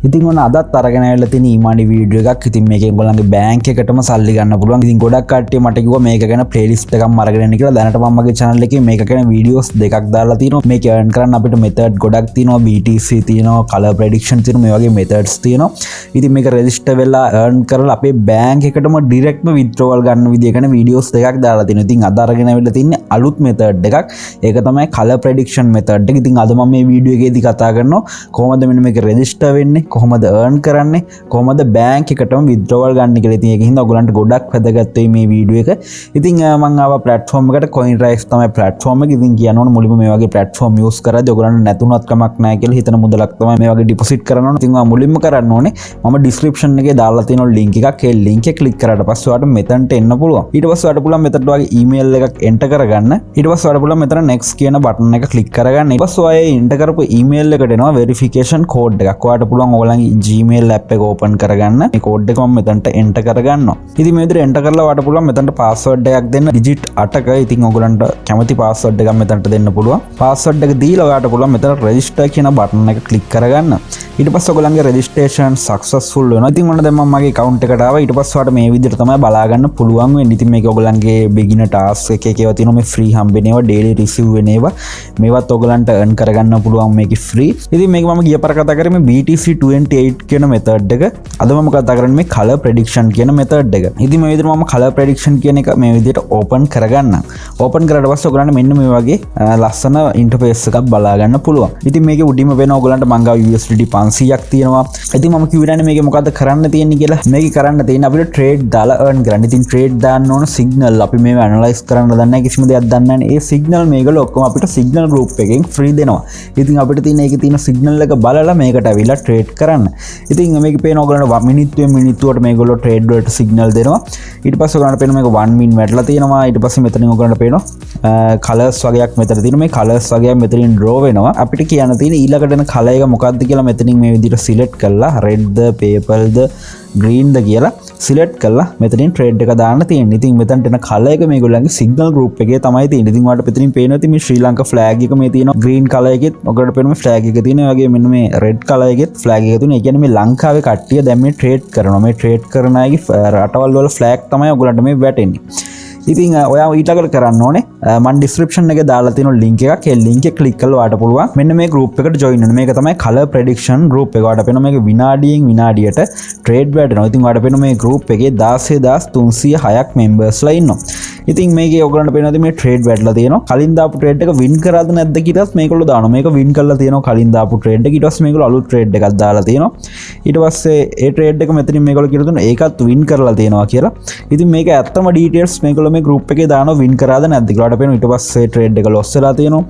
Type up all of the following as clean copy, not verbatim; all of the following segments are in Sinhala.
ඉතින් ඔන්න අදත් අරගෙන ඇවිල්ලා තියෙන ඊමානි වීඩියෝ එකක්. ඉතින් මේකෙන් ඔයගොල්ලන්ගේ බැංක් එකටම සල්ලි ගන්න පුළුවන්. ඉතින් ගොඩක් කට්ටිය මට කිව්වා මේක ගැන ප්ලේලිස්ට් එකක් අරගෙන එන්න කියලා. දැනට මම මගේ channel එකේ මේක ගැන වීඩියෝස් දෙකක් දාලා තියෙනවා. මේක earn කරන්න අපිට method ගොඩක් තියෙනවා. BTC තියෙනවා, color prediction තියෙනවා, මේ වගේ methods තියෙනවා. ඉතින් මේක register වෙලා earn කරලා අපේ බැංක් එකටම directම withdrawal ගන්න විදිය ගැන වීඩියෝස් දෙකක් දාලා තියෙනවා. ඉතින් අද අරගෙන ඇවිල්ලා තින්නේ අලුත් method එකක්. ඒක තමයි color prediction method එක. ඉතින් අද මම මේ වීඩියෝ එකේදී කතා කරනවා කොහොමද මෙන්න මේක register වෙන්නේ, කොහොමද earn කරන්නේ, කොහොමද බැංක් එකටම withdrawal ගන්න කියලා. ඉතින් ඒක හින්දා ඔයගලන්ට ගොඩක් වැදගත් වෙයි මේ වීඩියෝ එක. ඉතින් මම ආවා platform එකට. CoinRise තමයි platform එක. ඉතින් කියන්න ඕන මුලින්ම මේ වගේ platform use කරද්දී ඔයගලන්ට නැතුණත් කමක් නැහැ කියලා හිතන මුදලක් තමයි මේ වගේ deposit කරන්න ඕන. ඉතින් මම මුලින්ම කරන්න ඕනේ මම description එකේ දාලා තියෙන link එකක්. ඒ link එක click කරාට පස්සේ ඔයාලට මෙතනට එන්න පුළුවන්. ඊට පස්සේ ඔයාලට පුළුවන් මෙතනට වගේ email එකක් enter කරගන්න. ඊට පස්සේ ඔයාලට පුළුවන් මෙතන next කියන button එක click කරගන්න. ඊට පස්සේ ඔයා enter කරපු email එකට එනවා verification code එකක්. ඔයාලට පුළුවන් ඔයගලගේ Gmail app එක open කරගන්න. මේ code එක මම මෙතනට enter කරගන්නවා. ඉතින් මේ විදිහට enter කරලා ඔයාලට පුළුවන් මෙතනට password එකක් දෙන්න. digit 8ක. ඉතින් ඔයගලන්ට කැමති password එකක් මෙතනට දෙන්න පුළුවන්. password එක දීලා ඔයාලට පුළුවන් මෙතන register කියන button එක click කරගන්න. ඊට පස්සේ ඔයගලගේ registration successful වෙනවා. ඉතින් මොන දැන් මම මගේ account එකට ආවා. ඊට පස්සේ ඔයාලට මේ විදිහට තමයි බලා ගන්න පුළුවන් වෙන්නේ. ඉතින් මේක ඔයගලගේ beginner task එකේ ඒවා තියෙනවා. මේ free හම්බෙන ඒවා, daily receive වෙන ඒවා. මේවත් ඔයගලන්ට earn කරගන්න පුළුවන් මේකේ free. ඉතින් මේක මම ගිය පාර කතා කරේ මේ BTC 28 කියන method එක. අද මම කතා කරන්නේ මේ color prediction කියන method එක. ඉතින් මේ විදිහට මම color prediction කියන එක මේ විදිහට open කරගන්නම්. open කරාට පස්සේ ඔයගලන්ට මෙන්න මේ වගේ ලස්සන interface එකක් බලා ගන්න පුළුවන්. ඉතින් මේකේ උඩින්ම වෙන ඔයගලන්ට මං ගාව USDT 500ක් තියෙනවා. ඉතින් මම කිව්වනේ මේකේ මොකද්ද කරන්න තියෙන්නේ කියලා. මේකේ කරන්න තියෙන්නේ අපිට trade දාලා earn කරන්න. ඉතින් trade දාන්න ඕන signal අපි මේව analyze කරන්න දන්නේ නැහැ, කිසිම දෙයක් දන්නේ නැහැ. ඒ signal මේගොල්ලෝ ඔක්කොම අපිට signal group එකෙන් free දෙනවා. ඉතින් අපිට තියෙන ඒකේ තියෙන signal එක බලලා මේකට අවිලා trade කරන්න. ඉතින් මේකේ පේන ඔයගලන්ට මිනිත්තුවෙන් මිනිත්තුවට මේගොල්ලෝ trade වලට signal දෙනවා. ඊට පස්සේ ඔයගලන්ට පේන මේක 1 min වැටලා තියෙනවා. ඊට පස්සේ මෙතනින් ඔයගලන්ට පේනවා colors වගේක් මෙතන තියෙනවා. මේ colors වගේක් මෙතනින් draw වෙනවා. අපිට කියන්න තියෙන ඊළඟට එන color එක මොකක්ද කියලා මෙතනින් මේ විදිහට select කරලා red ද purple ද green ද කියලා select කරලා මෙතනින් trade එක දාන්න තියෙනවා. ඉතින් මෙතනට එන color එක මේගොල්ලන්ගේ signal group එකේ තමයි තියෙන්නේ. ඉතින් ඔයාලට මෙතනින් පේනවා ඉතින් මේ ශ්‍රී ලංකා flag එක මේ තියෙනවා. green color එකෙත් ඔයගොල්ලන්ට පේනවා මේ flag එක තියෙනවා. ඒ වගේ මෙන්න මේ red color එකෙත් flag එක තියෙනවා. ඒ කියන්නේ මේ ලංකාවේ කට්ටිය දැන් මේ trade කරනවා. මේ trade කරන අයගේ රටවල් වල flag තමයි ඔයගොල්ලන්ට මේ වැටෙන්නේ. ඉතින් ඔයා ඊටකට කරන්න ඕනේ මම description එකේ දාලා තියෙන link එකක්. ඒ link එක click කරලා ඔයාලට පුළුවන් මෙන්න මේ group එකට join වෙන්න. මේක තමයි color prediction group එක. ඔයාලට පේනවා මේක විනාඩියෙන් විනාඩියට trade වැටෙනවා. ඉතින් ඔයාලට පේනවා මේ group එකේ 16306ක් members ලා ඉන්නවා. ඉතින් මේකේ ඔයගලන්ට පේනවා මේ trade වැටලා තියෙනවා. කලින් දාපු trade එක win කරාද නැද්ද කියලාත් මේගොල්ලෝ දානවා. මේක win කරලා තියෙනවා කලින් දාපු trade එක. ඊට පස්සේ මේගොල්ලෝ අලුත් trade එකක් දාලා තියෙනවා. ඊට පස්සේ ඒ trade එක මෙතනින් මේගොල්ලෝ කියලා දුන්නා ඒකත් win කරලා තියෙනවා කියලා. ඉතින් මේක ඇත්තම details මේගොල්ලෝ මේ group එකේ දානවා win කරාද නැද්ද කියලා. ඔයාලට පේනවා ඊට පස්සේ trade එක loss වෙලා තියෙනවා.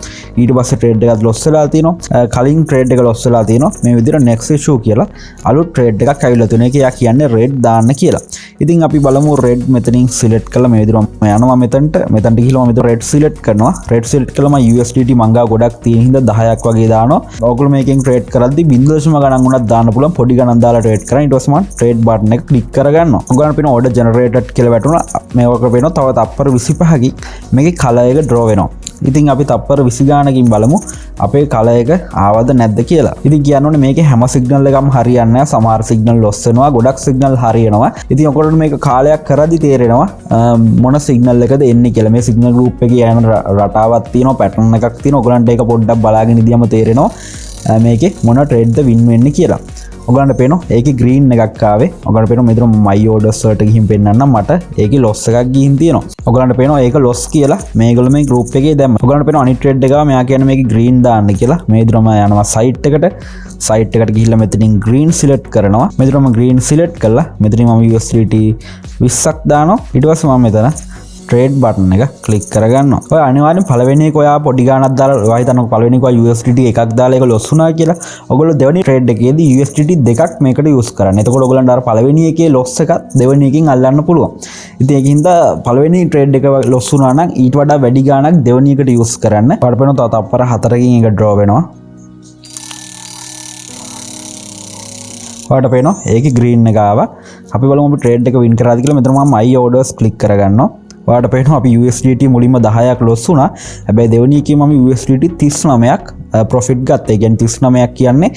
ඊට පස්සේ trade එකත් loss වෙලා තියෙනවා. කලින් trade එක loss වෙලා තියෙනවා. මේ විදිහට next issue කියලා අලුත් trade එකක් ඇවිල්ලා තියෙනවා. ඒක යා කියන්නේ red දාන්න කියලා. ඉතින් අපි බලමු red මෙතනින් select කරලා මේ විදිහට මම යනවා මෙතනට ගිහලා මම මෙතන red select කරනවා. red select කළා මම USDT මංගා ගොඩක් තියෙන හින්දා 10ක් වගේ දානවා. ඔයගොල්ලෝ මේකෙන් trade කරද්දි 0.0 ගණන් උනත් දාන්න පුළුවන්. පොඩි ගණන් දාලා trade කරා. ඊට පස්සේ මම trade button එක click කරගන්නවා. ඔයගොල්ලන්ට පේන order generated කියලා වැටුණා. මේක පේනවා තව තප්පර 25කින් මේකේ color එක draw වෙනවා. ඉතින් අපි තප්පර 20 ගානකින් බලමු අපේ color එක ආවද නැද්ද කියලා. ඉතින් කියන්නෝනේ මේකේ හැම signal එකක්ම හරියන්නේ නැහැ. සමහර signal loss වෙනවා, ගොඩක් signal හරියනවා. ඉතින් ඔයගොල්ලෝ මේක කාලයක් කරද්දි තේරෙනවා මොන signal එකද එන්නේ කියලා. මේ signal group එකේ යන රටාවක් තියෙනවා, pattern එකක් තියෙනවා. ඔයගොල්ලන්ට ඒක පොඩ්ඩක් බලාගෙන ඉඳියම තේරෙනවා මේකේ මොන trade ද win වෙන්නේ කියලා. ඔයගලන්ට පේනවා ඒකේ green එකක් ආවේ. ඔයගලන්ට පේනවා මෙතන my orders වලට ගිහින් පෙන්නන්නම් මට ඒකේ loss එකක් ගිහින් තියෙනවා. ඔයගලන්ට පේනවා ඒක loss කියලා මේගොල්ලෝ මේ group එකේ දැම්මා. ඔයගලන්ට පේනවා අනිත් trade එක මෙයා කියන්නේ මේකේ green දාන්න කියලා. මේ විදිහම යනවා site එකට ගිහිල්ලා මෙතනින් green select කරනවා. මෙතනම green select කළා. මෙතනින් මම USDT 20ක් දානවා. ඊට පස්සේ මම මෙතන trade button එක click කරගන්නවා. ඔය අනිවාර්යෙන් පළවෙනි එක ඔයා පොඩි ගාණක් දාලා ඔයා හිතනවා පළවෙනි එක ඔයා USDT එකක් දාලා ඒක loss වුණා කියලා. ඔයගොල්ලෝ දෙවෙනි trade එකේදී USDT දෙකක් මේකට use කරන්න. එතකොට ඔයගොල්ලන්ට අර පළවෙනි එකේ loss එකත් දෙවෙනි එකකින් අල්ලන්න පුළුවන්. ඉතින් ඒකින්ද පළවෙනි trade එක loss වුණා නම් ඊට වඩා වැඩි ගාණක් දෙවෙනි එකට use කරන්න. ඔයාලට පේනවා තව තප්පර 4කින් ඒක draw වෙනවා. ඔයාලට පේනවා ඒකේ green එක ආවා. අපි බලමු අපි trade එක win කරාද කියලා. මෙතන මම my orders click කරගන්නවා. ඔයාලට පේනවා අපි USDT මුලින්ම 10ක් loss වුණා. හැබැයි දෙවෙනි එකේ මම USDT 39ක් ප්‍රොෆිට් ගත්තා. ඒ කියන්නේ 39ක් කියන්නේ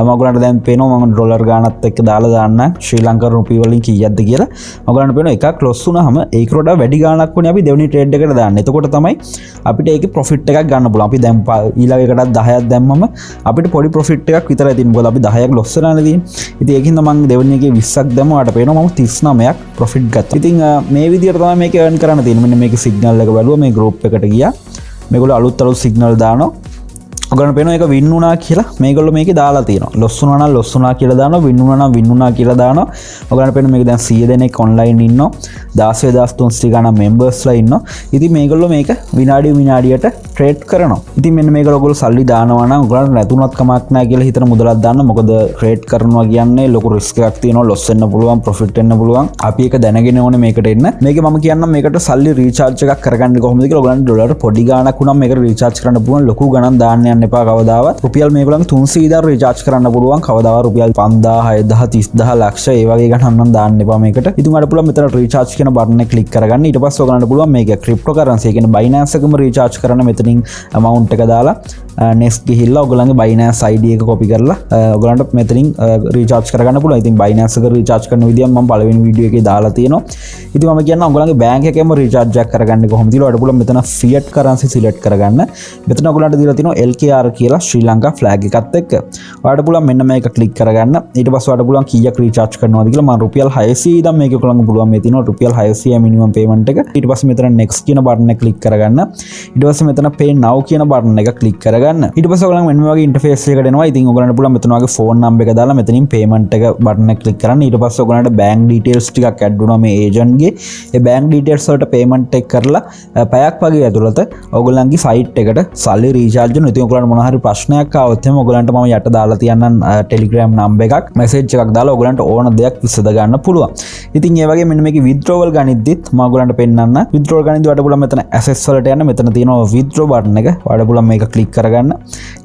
මගලන්ට දැන් පේනවා මම ඩොලර් ගානත් එක්ක දාලා දාන්න ශ්‍රී ලංකා රුපියල් වලින් කීයක්ද කියලා. මගලන්ට පේනවා එකක් ක්ලොස් වුණාම ඒකට වඩා වැඩි ගාණක් වුණේ අපි දෙවෙනි ට්‍රේඩ් එකට දාන්න. එතකොට තමයි අපිට ඒකේ ප්‍රොෆිට් එකක් ගන්න පුළුවන්. අපි දැන් ඊළඟ එකටත් 10ක් දැම්මම අපිට පොඩි ප්‍රොෆිට් එකක් විතරයි තියෙන්නේ. මොකද අපි 10ක් ලොස් වෙනානේ තියෙන්නේ. ඉතින් ඒකින්ද මම දෙවෙනි එකේ 20ක් දැම්මම පේනවා මම 39ක් ප්‍රොෆිට් ගත්තා. ඉතින් මේ විදිහට තමයි මේක earn කරන්න තියෙන්නේ. මෙන්න මේකේ සිග්නල් එක බලුවා මේ group එකට ගියා. මේගොල්ලෝ අලුත් සිග්නල් දානවා. ඔගලන්ට පේනවා ඒක වින් වුණා කියලා මේගොල්ලෝ මේකේ දාලා තියෙනවා. ලොස් වුණා නම් ලොස් වුණා කියලා දානවා. වින් වුණා නම් වින් වුණා කියලා දානවා. ඔගලන්ට පේනවා මේක දැන් 100 දෙනෙක් ඔන්ලයින් ඉන්නවා. 16300 ගණන් මෙම්බර්ස්ලා ඉන්නවා. ඉතින් මේගොල්ලෝ මේක විනාඩියට ට්‍රේඩ් කරනවා. ඉතින් මෙන්න මේගොල්ලෝ ඔයගොල්ලෝ සල්ලි දානවා නම් ඔයගලන්ට නැතුණත් කමක් නැහැ කියලා හිතන මුදලක් දාන්න. මොකද ට්‍රේඩ් කරනවා කියන්නේ ලොකු රිස්ක් එකක් තියෙනවා. ලොස් වෙන්න පුළුවන්, ප්‍රොෆිට් වෙන්න පුළුවන්. අපි ඒක දැනගෙන ඕනේ මේකට එන්න. මේකේ මම කියන්නම් මේකට සල්ලි රීචාර්ජ් එකක් කරගන්න කොහොමද කියලා. ඔයගලන්ට ඩොලර් පොඩි ගාණක් වුණාම මේකට රීචාර්ජ් කරන්න පුළුවන්. ලොකු ගණන් දාන්න යන්න එපා කවදාවත්. රුපියල් මේගොල්ලන්ගේ 300 ඉදන් රීචාර්ජ් කරන්න පුළුවන්. කවදාවත් රුපියල් 5000 6000 30000 ලක්ෂ ඒ වගේ ගණන් නම් දාන්න එපා මේකට. ඉතින් ඔයාලට පුළුවන් මෙතන රීචාර්ජ් කියන බටන් එක ක්ලික් කරගන්න. ඊට පස්සේ ඔයගලන්ට පුළුවන් මේක ක්‍රිප්ටෝ කරන්සි. ඒ කියන්නේ Binance එකම රීචාර්ජ් කරන්න මෙතනින් amount එක දාලා next ගිහිල්ලා ඔයගලන්ගේ Binance ID එක copy කරලා ඔයගලන්ට මෙතනින් රීචාර්ජ් කරගන්න පුළුවන්. ඉතින් Binance එක රීචාර්ජ් කරන විදිය මම පළවෙනි වීඩියෝ එකේ දාලා තියෙනවා. ඉතින් මම කියනවා ඔයගලන්ගේ බැංක් එකේම රීචාර්ජ් එකක් කරගන්න කොහොමද කියලා. ඔයාලට පුළුවන් මෙතන fiat currency select කරගන්න. මෙතන ඔයගලන්ට දීලා තියෙනවා LKR කියලා ශ්‍රී ලංකා flag එකත් එක්ක. ඔයාලට පුළුවන් මෙන්න මේක ක්ලික් කරගන්න. ඊට පස්සේ ඔයාලට පුළුවන් කීයක් රීචාර්ජ් කරනවද කියලා. මම රුපියල් 600 ඉදන් මේක ඔයගලන්ට පුළුවන් මේ තියෙනවා රුපියල් 600 මිනිමම් පේමන්ට් එක. ඊට පස්සේ මෙතන next කියන බටන් එක ක්ලික් කරගන්න. ඊට පස්සේ මෙතන pay now කියන බටන් එක ක්ලික් කරගන්න. ඊට පස්සේ ඔයගලන් මෙන්න මේ වගේ ඉන්ටර්ෆේස් එකකට එනවා. ඉතින් ඔයගලන්ට පුළුවන් මෙතන වගේ ෆෝන් නම්බර් එක දාලා මෙතනින් payment එක බටන් එක ක්ලික් කරන්න. ඊට පස්සේ ඔයගලන්ට bank details ටිකක් ඇඩ් වෙනවා මේ ඒජන්ට් ගේ. ඒ bank details වලට payment එක කරලා පැයක් වගේ ඇතුළත ඔයගලන්ගේ site එකට සල්ලි රීචාර්ජ් වෙනවා. ඉතින් ඔයගලන්ට මොන හරි ප්‍රශ්නයක් ආවොත් එහෙම ඔයගලන්ට මම යට දාලා තියන්නම් Telegram නම්බර් එකක් message එකක් දාලා ඔයගලන්ට ඕන දෙයක් විසඳ ගන්න පුළුවන්. ඉතින් ඒ වගේ මෙන්න මේකේ withdrawal ගනිද්දිත් මම ඔයගලන්ට පෙන්නන්න. withdrawal ගනිද්දි ඔයාලට පුළුවන් මෙතන assets වලට යන්න. මෙතන තියෙනවා withdraw button එක. ඔයාලට පුළුවන් මේක ක්ලික් කරගන්න.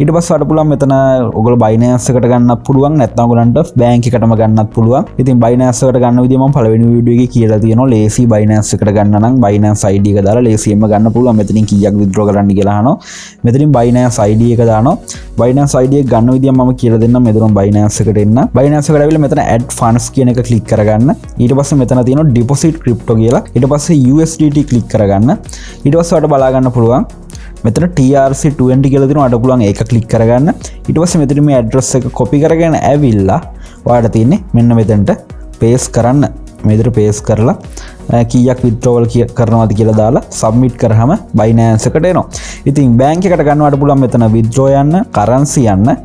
ඊට පස්සේ ඔයාලට පුළුවන් මෙතන ඔයගොල්ලෝ Binance එකට ගන්නත් පුළුවන්. නැත්නම් ඔයගලන්ට බැංක් එකටම ගන්නත් පුළුවන්. ඉතින් Binance එකට ගන්න විදිය මම පළවෙනි වීඩියෝ එකේ කියලා තියෙනවා. ලේසි Binance එකට ගන්න නම් Binance ID එක දාලා ලේසියෙන්ම ගන්න පුළුවන්. මෙතනින් කීයක් withdraw කරන්න කියලා අහනවා. මෙතනින් Binance ID එක දානවා. Binance ID එක ගන්න විදිය මම කියලා දෙන්නම්. මෙතන Binance එකට එන්න. Binance එකට ඇවිල්ලා මෙතන add funds කියන එක ක්ලික් කරගන්න. ඊට පස්සේ මෙතන තියෙනවා deposit crypto කියලා. ඊට පස්සේ USDT ක්ලික් කරගන්න. ඊට පස්සේ ඔයාලට බලා ගන්න පුළුවන් මෙතන TRC20 කියලා තියෙනවා. ඔයාලට පුළුවන් ඒක ක්ලික් කරගන්න. ඊට පස්සේ මෙතන මේ ඇඩ්‍රස් එක copy කරගෙන ඇවිල්ලා ඔයාලට තියෙන්නේ මෙන්න මෙතනට paste කරන්න. මෙතන paste කරලා කීයක් withdrawal කරනවද කියලා දාලා submit කරාම Binance එකට එනවා. ඉතින් බැංක් එකට ගන්නවට පුළුවන් මෙතන withdraw යන්න, currency යන්න.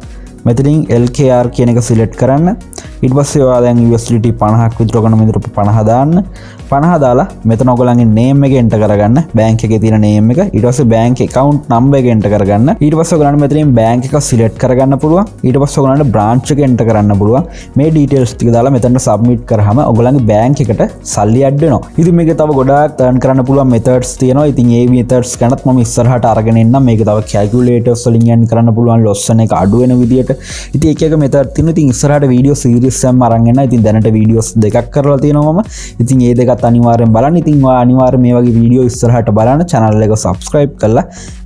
මෙතනින් LKR කියන එක select කරන්න. ඊට පස්සේ ඔයා දැන් USDT 50ක් withdraw කරන මෙතන 50 දාන්න. 50 දාලා මෙතන ඔයගලන්ගේ name එක enter කරගන්න. බැංක් එකේ තියෙන name එක. ඊට පස්සේ bank account number එක enter කරගන්න. ඊට පස්සේ ඔයගලන්ට මෙතනින් bank එක select කරගන්න පුළුවන්. ඊට පස්සේ ඔයගලන්ට branch එක enter කරන්න පුළුවන්. මේ details ටික දාලා මෙතනට submit කරාම ඔයගලන්ගේ bank එකට සල්ලි add වෙනවා. ඉතින් මේකේ තව ගොඩාක් earn කරන්න පුළුවන් methods තියෙනවා. ඉතින් ඒ methods ගැනත් මම ඉස්සරහට අරගෙන එන්නම්. මේක තව calculators වලින් earn කරන්න පුළුවන් loss වෙන එක අඩු වෙන විදියට. ඉතින් එක method තියෙනවා. ඉතින් ඉස්සරහට video series එකක් අරන් එන්න. ඉතින් දැනට videos දෙකක් කරලා තියෙනවා මම. ඉතින් මේ දෙකත් අනිවාර්යෙන් බලන්න. ඉතින් ඔයා අනිවාර්යෙන් මේ වගේ වීඩියෝ ඉස්සරහට බලන්න. channel එක subscribe කරලා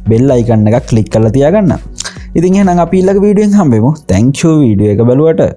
bell icon එක click කරලා තියාගන්න. ඉතින් එහෙනම් අපි ඊළඟ වීඩියෝෙන් හම්බෙමු. thank you වීඩියෝ එක බලුවට.